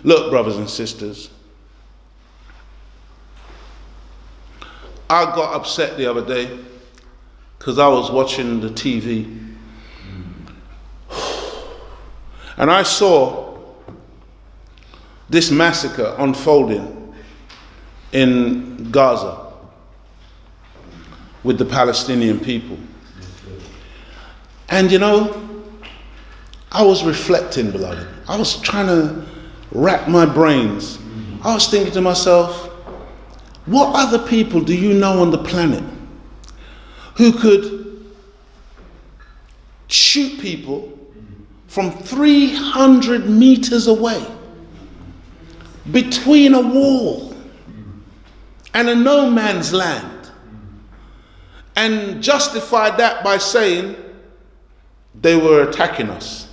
Look, brothers and sisters, I got upset the other day because I was watching the TV and I saw this massacre unfolding in Gaza with the Palestinian people. And you know, I was reflecting, beloved. I was trying to rack my brains. I was thinking to myself, what other people do you know on the planet who could shoot people from 300 meters away between a wall and a no man's land and justify that by saying they were attacking us?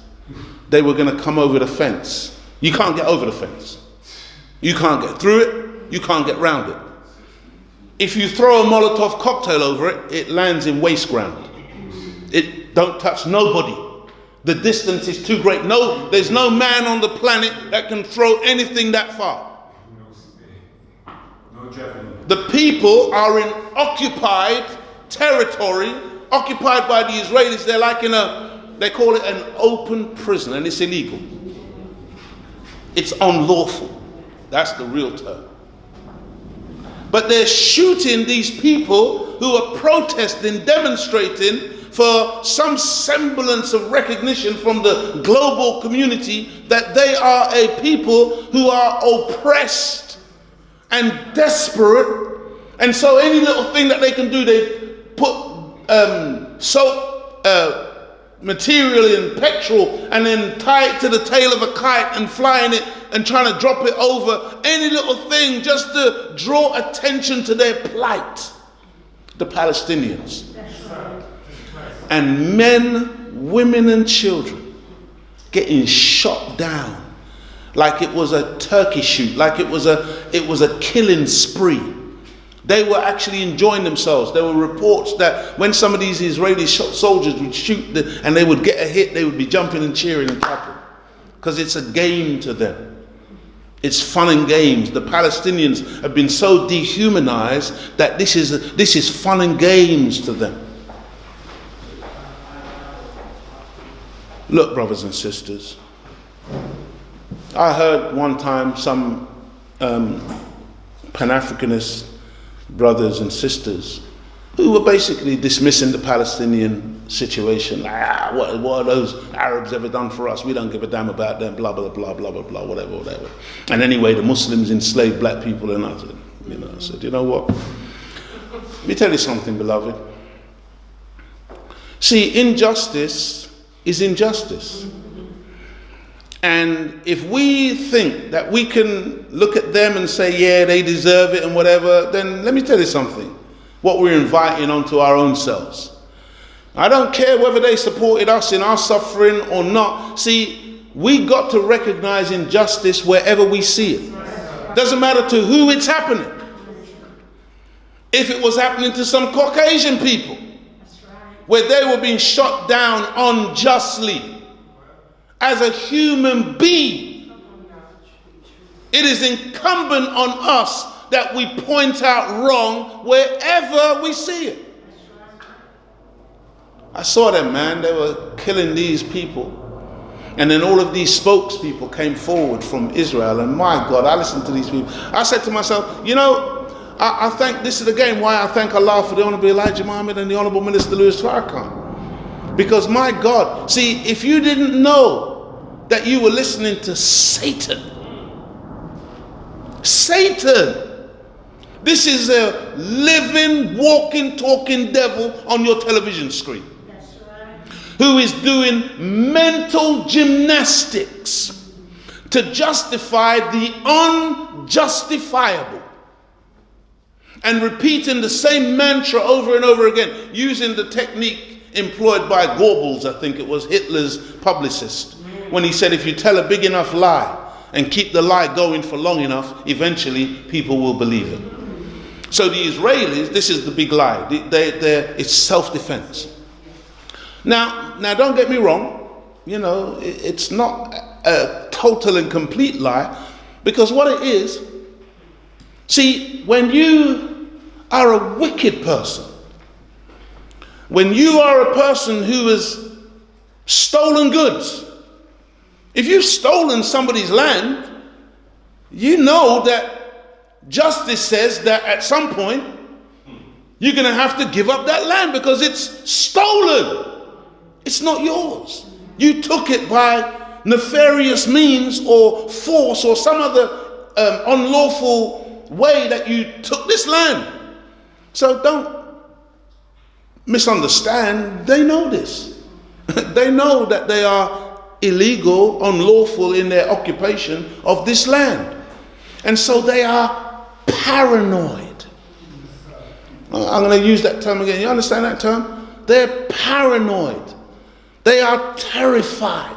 They were going to come over the fence. You can't get over the fence. You can't get through it. You can't get round it. If you throw a Molotov cocktail over it, it lands in waste ground. It don't touch nobody. The distance is too great. No, there's no man on the planet that can throw anything that far. The people are in occupied territory, occupied by the Israelis. They're like they call it an open prison, and it's illegal. It's unlawful. That's the real term. But they're shooting these people who are protesting, demonstrating for some semblance of recognition from the global community that they are a people who are oppressed and desperate. And so any little thing that they can do, they put soap material in petrol and then tie it to the tail of a kite and flying it and trying to drop it over any little thing just to draw attention to their plight. The Palestinians. And men, women and children getting shot down like it was a turkey shoot, like it was a killing spree. They were actually enjoying themselves. There were reports that when some of these Israeli soldiers would shoot and they would get a hit, they would be jumping and cheering and clapping. Because it's a game to them. It's fun and games. The Palestinians have been so dehumanized that this is fun and games to them. Look, brothers and sisters, I heard one time some Pan-Africanist brothers and sisters who were basically dismissing the Palestinian situation. What are those Arabs ever done for us? We don't give a damn about them, blah, blah, blah, blah, blah, blah, whatever. And anyway, the Muslims enslaved black people, and I said, you know what? Let me tell you something, beloved. See, injustice is injustice. And if we think that we can look at them and say, yeah, they deserve it and whatever, then let me tell you something. What we're inviting onto our own selves. I don't care whether they supported us in our suffering or not. See, we got to recognize injustice wherever we see it. Doesn't matter to who it's happening. If it was happening to some Caucasian people, where they were being shot down unjustly as a human being, it is incumbent on us that we point out wrong wherever we see it. I saw them, man. They were killing these people. And then all of these spokespeople came forward from Israel. And my God, I listened to these people. I said to myself, you know, I thank, this is again why I thank Allah for the Honorable Elijah Muhammad and the Honorable Minister Louis Farrakhan. Because my God, see, if you didn't know that you were listening to Satan, this is a living, walking, talking devil on your television screen. That's right. Who is doing mental gymnastics to justify the unjustifiable. And repeating the same mantra over and over again, using the technique employed by Goebbels, I think it was Hitler's publicist, when he said if you tell a big enough lie and keep the lie going for long enough, eventually people will believe it. So the Israelis, this is the big lie. It's self-defense. Now don't get me wrong. You know, it's not a total and complete lie. Because what it is, see, when you are a wicked person, when you are a person who has stolen goods, if you've stolen somebody's land, you know that justice says that at some point you're going to have to give up that land because it's stolen. It's not yours. You took it by nefarious means or force or some other unlawful way that you took this land. So don't misunderstand. They know this. They know that they are illegal, unlawful in their occupation of this land. And so they are paranoid. I'm going to use that term again. You understand that term? They're paranoid. They are terrified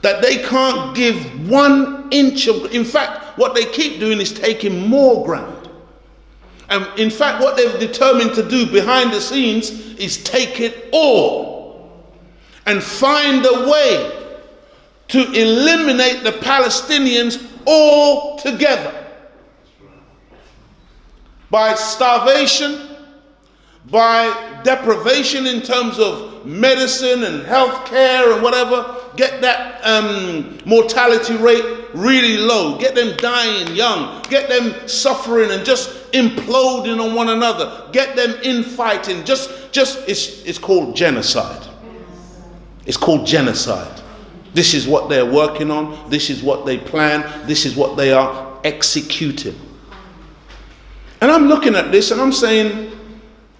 that they can't give 1 inch of, in fact, what they keep doing is taking more ground. And in fact, what they've determined to do behind the scenes is take it all and find a way to eliminate the Palestinians altogether. By starvation, by deprivation in terms of medicine and health care and whatever, get that mortality rate really low, get them dying young, get them suffering and just imploding on one another, get them infighting, it's called genocide. It's called genocide. This is what they're working on, this is what they plan, this is what they are executing. And I'm looking at this and I'm saying,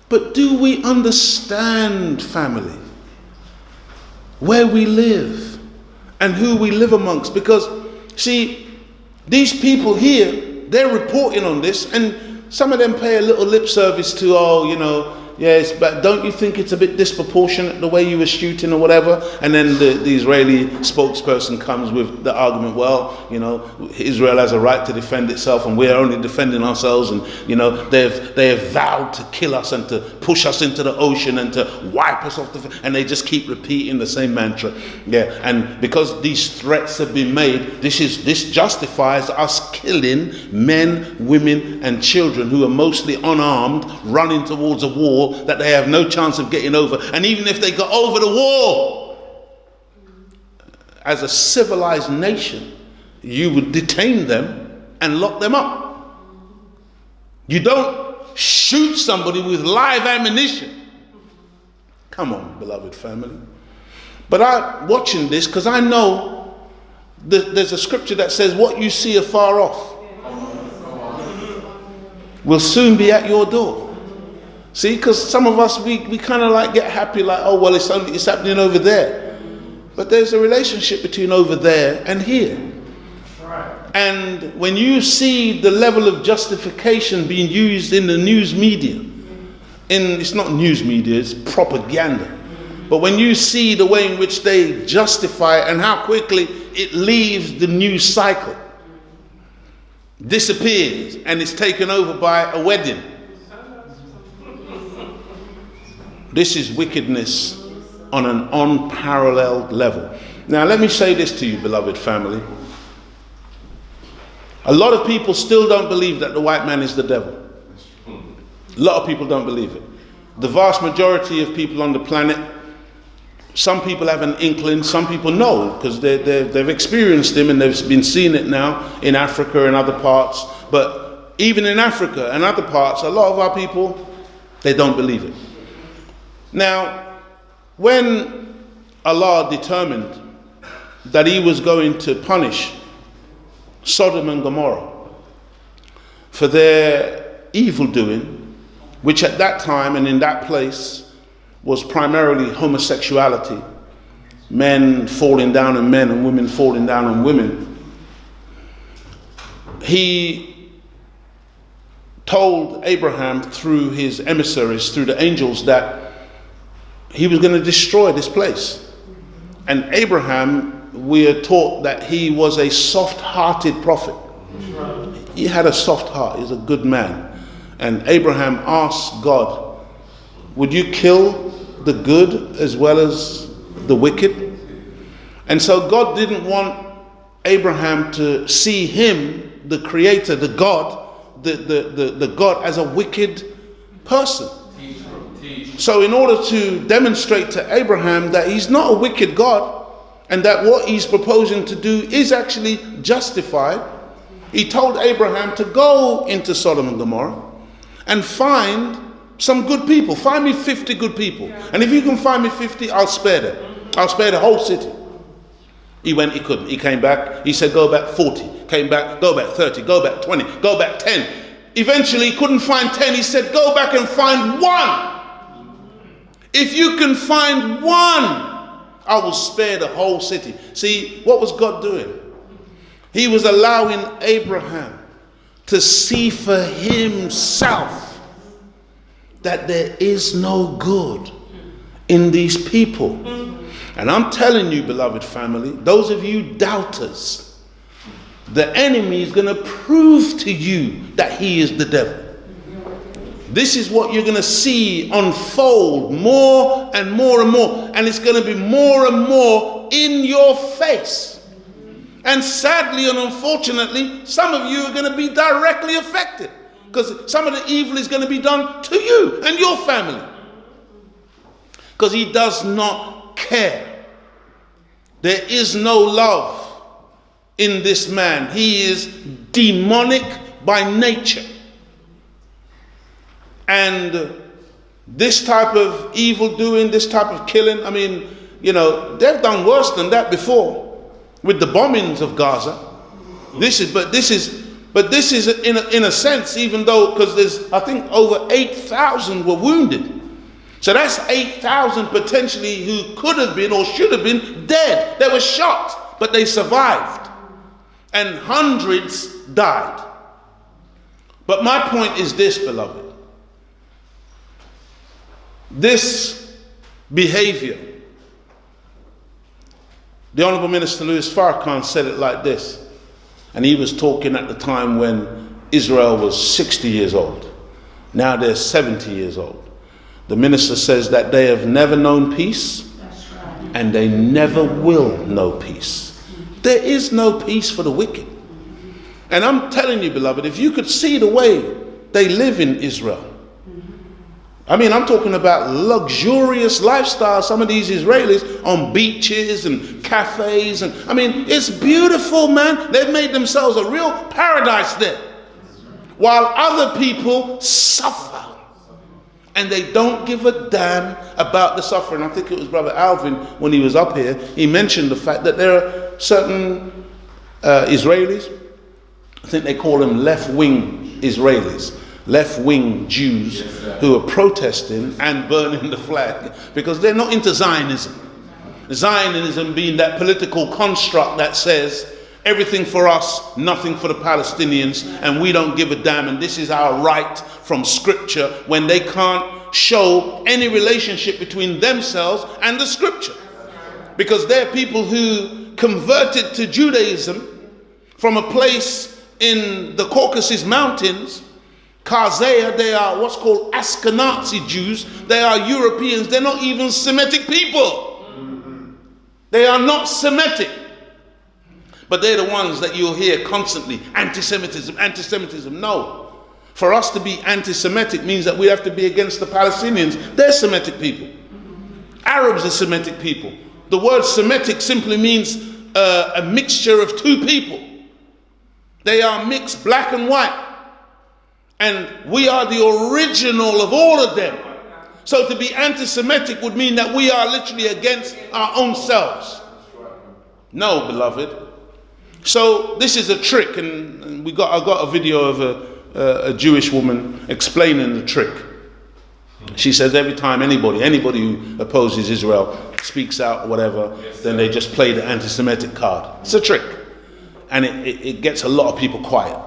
but do we understand, family, where we live and who we live amongst? Because, see, these people here, they're reporting on this, and some of them pay a little lip service to, oh, you know, yes, but don't you think it's a bit disproportionate the way you were shooting or whatever? And then the Israeli spokesperson comes with the argument, well, you know, Israel has a right to defend itself and we're only defending ourselves, and, you know, they have vowed to kill us and to push us into the ocean and to wipe us off and they just keep repeating the same mantra. Yeah, and because these threats have been made, this justifies us killing men, women and children who are mostly unarmed, running towards a war that they have no chance of getting over. And even if they got over the war, as a civilized nation, you would detain them and lock them up. You don't shoot somebody with live ammunition. Come on, beloved family. But I'm watching this because I know there's a scripture that says what you see afar off will soon be at your door. See, because some of us, we kind of like get happy, like, oh, well, it's happening over there. But there's a relationship between over there and here. Right. And when you see the level of justification being used in the news media, it's not news media, it's propaganda. But when you see the way in which they justify and how quickly it leaves the news cycle, disappears, and it's taken over by a wedding. This is wickedness on an unparalleled level. Now, let me say this to you, beloved family. A lot of people still don't believe that the white man is the devil. A lot of people don't believe it. The vast majority of people on the planet, some people have an inkling, some people know, because they've experienced him and they've been seeing it now in Africa and other parts. But even in Africa and other parts, a lot of our people, they don't believe it. Now, when Allah determined that he was going to punish Sodom and Gomorrah for their evil doing, which at that time and in that place was primarily homosexuality, men falling down on men and women falling down on women, he told Abraham through his emissaries, through the angels, that he was going to destroy this place. And Abraham, we are taught that he was a soft-hearted prophet. He had a soft heart. He was a good man. And Abraham asked God, would you kill the good as well as the wicked? And so God didn't want Abraham to see him, the creator, the God, the God, as a wicked person. So in order to demonstrate to Abraham that he's not a wicked God, and that what he's proposing to do is actually justified, he told Abraham to go into Sodom and Gomorrah and find some good people. Find me 50 good people. And if you can find me 50, I'll spare them. I'll spare the whole city. He went, he couldn't. He came back. He said, go back 40. Came back, go back 30. Go back 20. Go back 10. Eventually, he couldn't find 10. He said, go back and find one. If you can find one, I will spare the whole city. See, what was God doing? He was allowing Abraham to see for himself that there is no good in these people. And I'm telling you, beloved family, those of you doubters, the enemy is going to prove to you that he is the devil. This is what you're going to see unfold more and more and more. And it's going to be more and more in your face. And sadly and unfortunately, some of you are going to be directly affected. Because some of the evil is going to be done to you and your family. Because he does not care. There is no love in this man. He is demonic by nature. And this type of evil doing, this type of killing, I mean, you know, they've done worse than that before with the bombings of Gaza. This is in a sense, even though, because there's, I think, over 8,000 were wounded. So that's 8,000 potentially who could have been or should have been dead. They were shot, but they survived. And hundreds died. But my point is this, beloved. This behavior, the Honorable Minister Louis Farrakhan said it like this, and he was talking at the time when Israel was 60 years old. Now they're 70 years old. The minister says that they have never known peace, and they never will know peace. There is no peace for the wicked. And I'm telling you, beloved, if you could see the way they live in Israel, I mean, I'm talking about luxurious lifestyle. Some of these Israelis on beaches and cafes. And I mean, it's beautiful, man. They've made themselves a real paradise there. While other people suffer. And they don't give a damn about the suffering. I think it was Brother Alvin, when he was up here, he mentioned the fact that there are certain Israelis, I think they call them left-wing Israelis, left-wing Jews, who are protesting and burning the flag because they're not into Zionism. Zionism being that political construct that says everything for us, nothing for the Palestinians, and we don't give a damn, and this is our right from scripture, when they can't show any relationship between themselves and the scripture. Because they're people who converted to Judaism from a place in the Caucasus Mountains, Karzea. They are what's called Ashkenazi Jews. They are Europeans. They're not even Semitic people. They are not Semitic. But they're the ones that you'll hear constantly, anti-Semitism, anti-Semitism. No. For us to be anti-Semitic means that we have to be against the Palestinians. They're Semitic people. Arabs are Semitic people. The word Semitic simply means a mixture of two people. They are mixed, black and white. And we are the original of all of them. So to be anti-Semitic would mean that we are literally against our own selves. No, beloved. So this is a trick, and I got a video of a Jewish woman explaining the trick. She says every time anybody who opposes Israel speaks out or whatever, then they just play the anti-Semitic card. It's a trick. And it gets a lot of people quiet.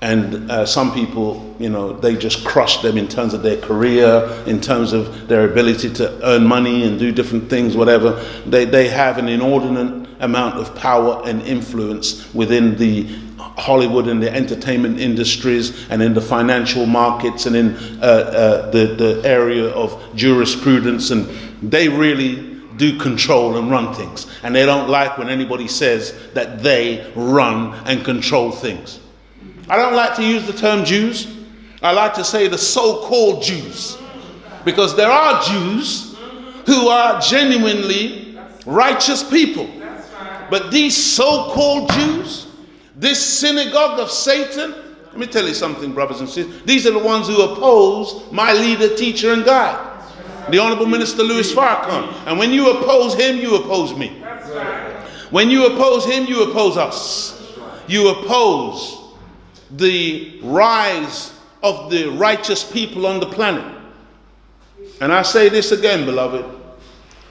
And some people, you know, they just crush them in terms of their career, in terms of their ability to earn money and do different things, whatever. They have an inordinate amount of power and influence within the Hollywood and the entertainment industries and in the financial markets and in the area of jurisprudence. And they really do control and run things. And they don't like when anybody says that they run and control things. I don't like to use the term Jews. I like to say the so-called Jews. Because there are Jews who are genuinely righteous people. But these so-called Jews, this synagogue of Satan, let me tell you something, brothers and sisters. These are the ones who oppose my leader, teacher, and guide, the Honorable Minister Louis Farrakhan. And when you oppose him, you oppose me. When you oppose him, you oppose us. You oppose the rise of the righteous people on the planet. And I say this again, beloved.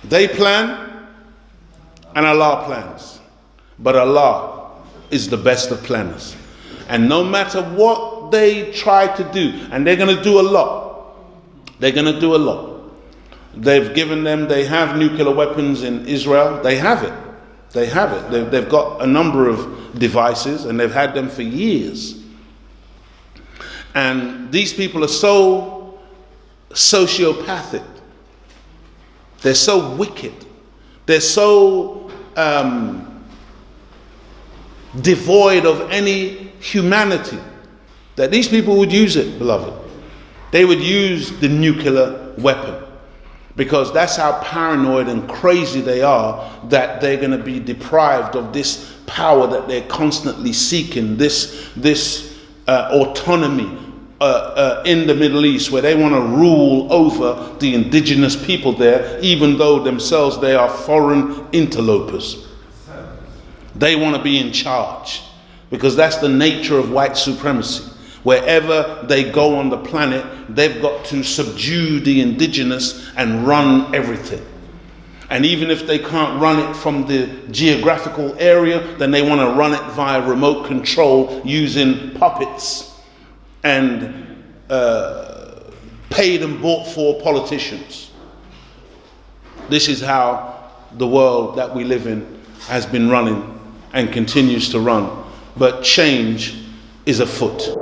They plan and Allah plans. But Allah is the best of planners. And no matter what they try to do, and they're going to do a lot. They're going to do a lot. They have nuclear weapons in Israel. They have it. They have it. They've got a number of devices, and they've had them for years. And these people are so sociopathic. They're so wicked. They're so devoid of any humanity that these people would use it, beloved. They would use the nuclear weapon because that's how paranoid and crazy they are, that they're going to be deprived of this power that they're constantly seeking, this autonomy in the Middle East, where they want to rule over the indigenous people there, even though themselves they are foreign interlopers. They want to be in charge because that's the nature of white supremacy. Wherever they go on the planet, they've got to subdue the indigenous and run everything. And even if they can't run it from the geographical area, then they want to run it via remote control using puppets and paid and bought for politicians. This is how the world that we live in has been running and continues to run. But change is afoot.